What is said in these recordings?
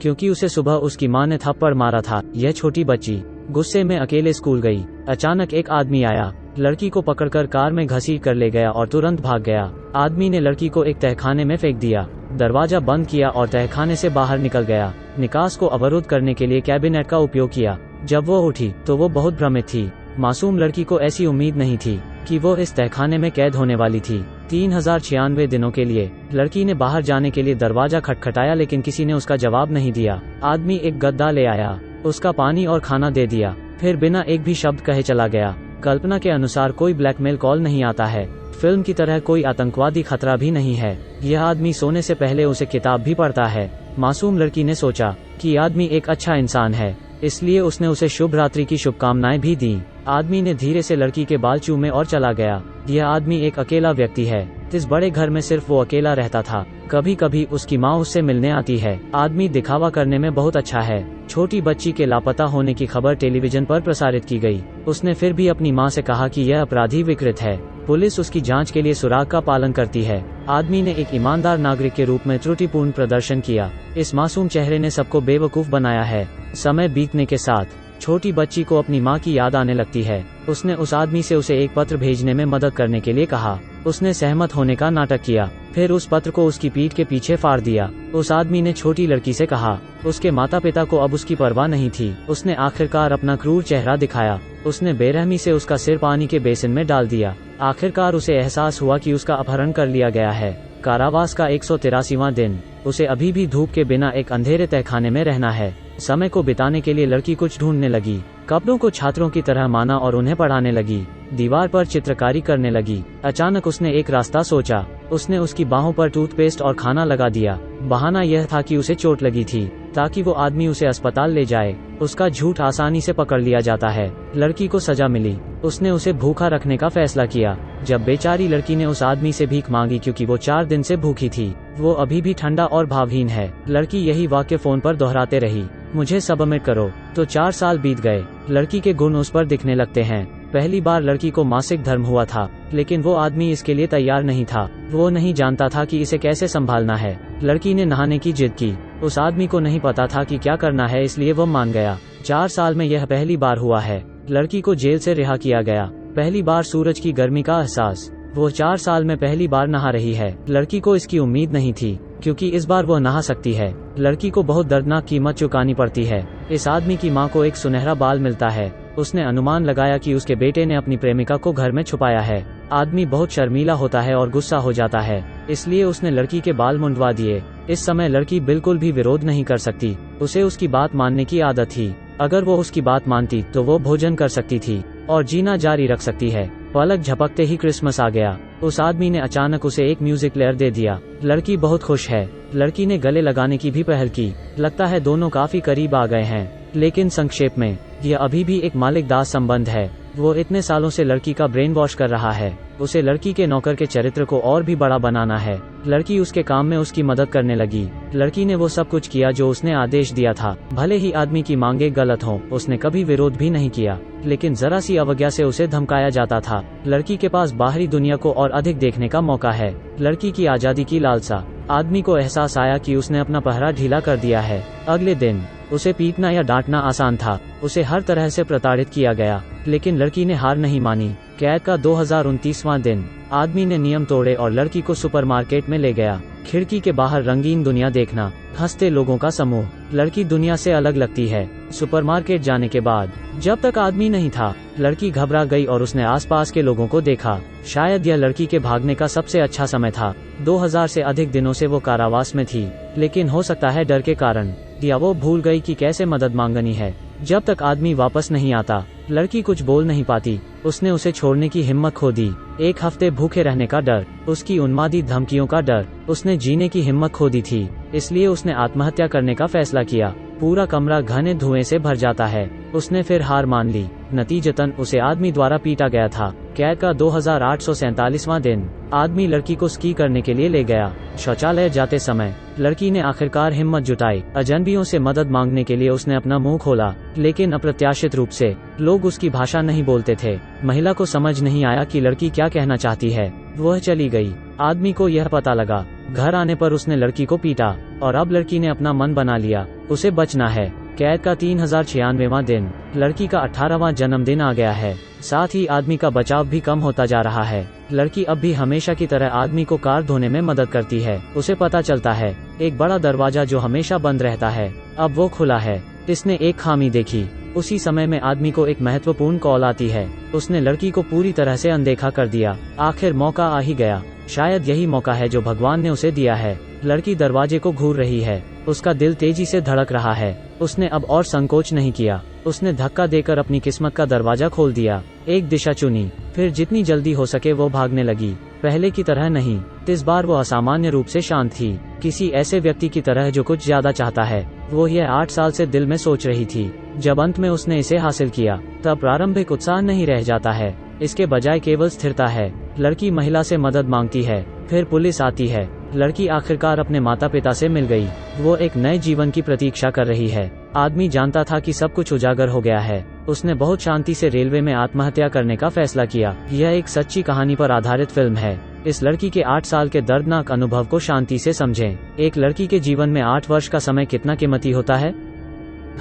क्योंकि उसे सुबह उसकी माँ ने थप्पड़ मारा था। यह छोटी बच्ची गुस्से में अकेले स्कूल गई। अचानक एक आदमी आया, लड़की को पकड़कर कार में घसीट कर ले गया और तुरंत भाग गया। आदमी ने लड़की को एक तहखाने में फेंक दिया, दरवाजा बंद किया और तहखाने से बाहर निकल गया। निकास को अवरुद्ध करने के लिए कैबिनेट का उपयोग किया। जब वो उठी तो वो बहुत भ्रमित थी। मासूम लड़की को ऐसी उम्मीद नहीं थी कि वो इस तहखाने में कैद होने वाली थी 3096 दिनों के लिए। लड़की ने बाहर जाने के लिए दरवाजा खटखटाया, लेकिन किसी ने उसका जवाब नहीं दिया। आदमी एक गद्दा ले आया, उसका पानी और खाना दे दिया, फिर बिना एक भी शब्द कहे चला गया। कल्पना के अनुसार कोई ब्लैकमेल कॉल नहीं आता है, फिल्म की तरह कोई आतंकवादी खतरा भी नहीं है। यह आदमी सोने से पहले उसे किताब भी पढ़ता है। मासूम लड़की ने सोचा कि आदमी एक अच्छा इंसान है, इसलिए उसने उसे शुभ रात्रि की शुभकामनाएं भी दी। आदमी ने धीरे से लड़की के बाल चूमे और चला गया। यह आदमी एक अकेला व्यक्ति है। इस बड़े घर में सिर्फ वो अकेला रहता था। कभी कभी उसकी माँ उससे मिलने आती है। आदमी दिखावा करने में बहुत अच्छा है। छोटी बच्ची के लापता होने की खबर टेलीविजन पर प्रसारित की गई। उसने फिर भी अपनी माँ से कहा कि यह अपराधी विकृत है। पुलिस उसकी जांच के लिए सुराग का पालन करती है। आदमी ने एक ईमानदार नागरिक के रूप में त्रुटिपूर्ण प्रदर्शन किया। इस मासूम चेहरे ने सबको बेवकूफ बनाया है। समय बीतने के साथ छोटी बच्ची को अपनी माँ की याद आने लगती है। उसने उस आदमी से उसे एक पत्र भेजने में मदद करने के लिए कहा। उसने सहमत होने का नाटक किया, फिर उस पत्र को उसकी पीठ के पीछे फाड़ दिया। उस आदमी ने छोटी लड़की से कहा। उसके माता पिता को अब उसकी परवाह नहीं थी। उसने आखिरकार अपना क्रूर चेहरा दिखाया। उसने बेरहमी से उसका सिर पानी के बेसिन में डाल दिया। आखिरकार उसे एहसास हुआ कि उसका अपहरण कर लिया गया है। कारावास का 183वां दिन। उसे अभी भी धूप के बिना एक अंधेरे तहखाने में रहना है। समय को बिताने के लिए लड़की कुछ ढूंढने लगी। कपड़ों को छात्रों की तरह माना और उन्हें पढ़ाने लगी। दीवार पर चित्रकारी करने लगी। अचानक उसने एक रास्ता सोचा। उसने उसकी बाहों पर टूथपेस्ट और खाना लगा दिया। बहाना यह था कि उसे चोट लगी थी, ताकि वो आदमी उसे अस्पताल ले जाए। उसका झूठ आसानी से पकड़ लिया जाता है। लड़की को सजा मिली। उसने उसे भूखा रखने का फैसला किया। जब बेचारी लड़की ने उस आदमी से भीख मांगी क्योंकि वो 4 दिन से भूखी थी, वो अभी भी ठंडा और भावहीन है। लड़की यही वाक्य फोन पर दोहराते रही, मुझे सबमिट करो। तो 4 साल बीत गए। लड़की के गुण उस पर दिखने लगते हैं। पहली बार लड़की को मासिक धर्म हुआ था, लेकिन वो आदमी इसके लिए तैयार नहीं था। वो नहीं जानता था कि इसे कैसे संभालना है। लड़की ने नहाने की जिद की। उस आदमी को नहीं पता था कि क्या करना है, इसलिए वो मान गया। 4 साल में यह पहली बार हुआ है। लड़की को जेल से रिहा किया गया। पहली बार सूरज की गर्मी का एहसास। वो 4 साल में पहली बार नहा रही है। लड़की को इसकी उम्मीद नहीं थी, क्योंकि इस बार वो नहा सकती है। लड़की को बहुत दर्दनाक कीमत चुकानी पड़ती है। इस आदमी की माँ को एक सुनहरा बाल मिलता है। उसने अनुमान लगाया कि उसके बेटे ने अपनी प्रेमिका को घर में छुपाया है। आदमी बहुत शर्मीला होता है और गुस्सा हो जाता है, इसलिए उसने लड़की के बाल मुंडवा दिए। इस समय लड़की बिल्कुल भी विरोध नहीं कर सकती। उसे उसकी बात मानने की आदत थी। अगर वो उसकी बात मानती तो वो भोजन कर सकती थी और जीना जारी रख सकती है। पलक झपकते ही क्रिसमस आ गया। उस आदमी ने अचानक उसे एक म्यूजिक प्लेयर दे दिया। लड़की बहुत खुश है। लड़की ने गले लगाने की भी पहल की। लगता है दोनों काफी करीब आ गए हैं। लेकिन संक्षेप में, यह अभी भी एक मालिक दास संबंध है। वो इतने सालों से लड़की का ब्रेन वॉश कर रहा है। उसे लड़की के नौकर के चरित्र को और भी बड़ा बनाना है। लड़की उसके काम में उसकी मदद करने लगी। लड़की ने वो सब कुछ किया जो उसने आदेश दिया था। भले ही आदमी की मांगे गलत हों, उसने कभी विरोध भी नहीं किया, लेकिन जरा सी अवज्ञा से उसे धमकाया जाता था। लड़की के पास बाहरी दुनिया को और अधिक देखने का मौका है। लड़की की आजादी की लालसा। आदमी को एहसास आया कि उसने अपना पहरा ढीला कर दिया है। अगले दिन उसे पीटना या डांटना आसान था। उसे हर तरह से प्रताड़ित किया गया, लेकिन लड़की ने हार नहीं मानी। कैद का 2029वां दिन। आदमी ने नियम तोड़े और लड़की को सुपरमार्केट में ले गया। खिड़की के बाहर रंगीन दुनिया देखना, हंसते लोगों का समूह। लड़की दुनिया से अलग लगती है। सुपरमार्केट जाने के बाद जब तक आदमी नहीं था, लड़की घबरा गई और उसने आसपास के लोगों को देखा। शायद यह लड़की के भागने का सबसे अच्छा समय था। 2000 से अधिक दिनों से वो कारावास में थी, लेकिन हो सकता है डर के कारण, या वो भूल गई कि कैसे मदद मांगनी है। जब तक आदमी वापस नहीं आता, लड़की कुछ बोल नहीं पाती। उसने उसे छोड़ने की हिम्मत खो दी। 1 हफ्ते भूखे रहने का डर, उसकी उन्मादी धमकियों का डर, उसने जीने की हिम्मत खो दी थी। इसलिए उसने आत्महत्या करने का फैसला किया। पूरा कमरा घने धुएं से भर जाता है। उसने फिर हार मान ली। नतीजतन उसे आदमी द्वारा पीटा गया था। कैद का 2847वां दिन। आदमी लड़की को स्की करने के लिए ले गया। शौचालय जाते समय लड़की ने आखिरकार हिम्मत जुटाई। अजनबियों से मदद मांगने के लिए उसने अपना मुंह खोला, लेकिन अप्रत्याशित रूप से लोग उसकी भाषा नहीं बोलते थे। महिला को समझ नहीं आया कि लड़की क्या कहना चाहती है। वह चली गई। आदमी को यह पता लगा। घर आने पर उसने लड़की को पीटा और अब लड़की ने अपना मन बना लिया, उसे बचना है। कैद का 3096वां दिन। लड़की का 18वां जन्मदिन आ गया है। साथ ही आदमी का बचाव भी कम होता जा रहा है। लड़की अब भी हमेशा की तरह आदमी को कार धोने में मदद करती है। उसे पता चलता है एक बड़ा दरवाजा जो हमेशा बंद रहता है, अब वो खुला है। इसने एक खामी देखी। उसी समय में आदमी को एक महत्वपूर्ण कॉल आती है। उसने लड़की को पूरी तरह से अनदेखा कर दिया। आखिर मौका आ ही गया। शायद यही मौका है जो भगवान ने उसे दिया है। लड़की दरवाजे को घूर रही है। उसका दिल तेजी से धड़क रहा है। उसने अब और संकोच नहीं किया। उसने धक्का देकर अपनी किस्मत का दरवाजा खोल दिया। एक दिशा चुनी, फिर जितनी जल्दी हो सके वो भागने लगी। पहले की तरह नहीं, इस बार वो असामान्य रूप से शांत थी, किसी ऐसे व्यक्ति की तरह जो कुछ ज्यादा चाहता है। वो यह 8 साल से दिल में सोच रही थी। जब अंत में उसने इसे हासिल किया, तब प्रारंभिक उत्साह नहीं रह जाता है, इसके बजाय केवल स्थिरता है। लड़की महिला से मदद मांगती है, फिर पुलिस आती है। लड़की आखिरकार अपने माता पिता से मिल गई। वो एक नए जीवन की प्रतीक्षा कर रही है। आदमी जानता था कि सब कुछ उजागर हो गया है। उसने बहुत शांति से रेलवे में आत्महत्या करने का फैसला किया। यह एक सच्ची कहानी पर आधारित फिल्म है। इस लड़की के 8 साल के दर्दनाक अनुभव को शांति से समझें। एक लड़की के जीवन में 8 वर्ष का समय कितना कीमती होता है।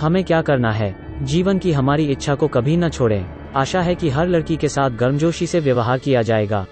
हमें क्या करना है? जीवन की हमारी इच्छा को कभी न छोड़ें। आशा है कि हर लड़की के साथ गर्मजोशी से व्यवहार किया जाएगा।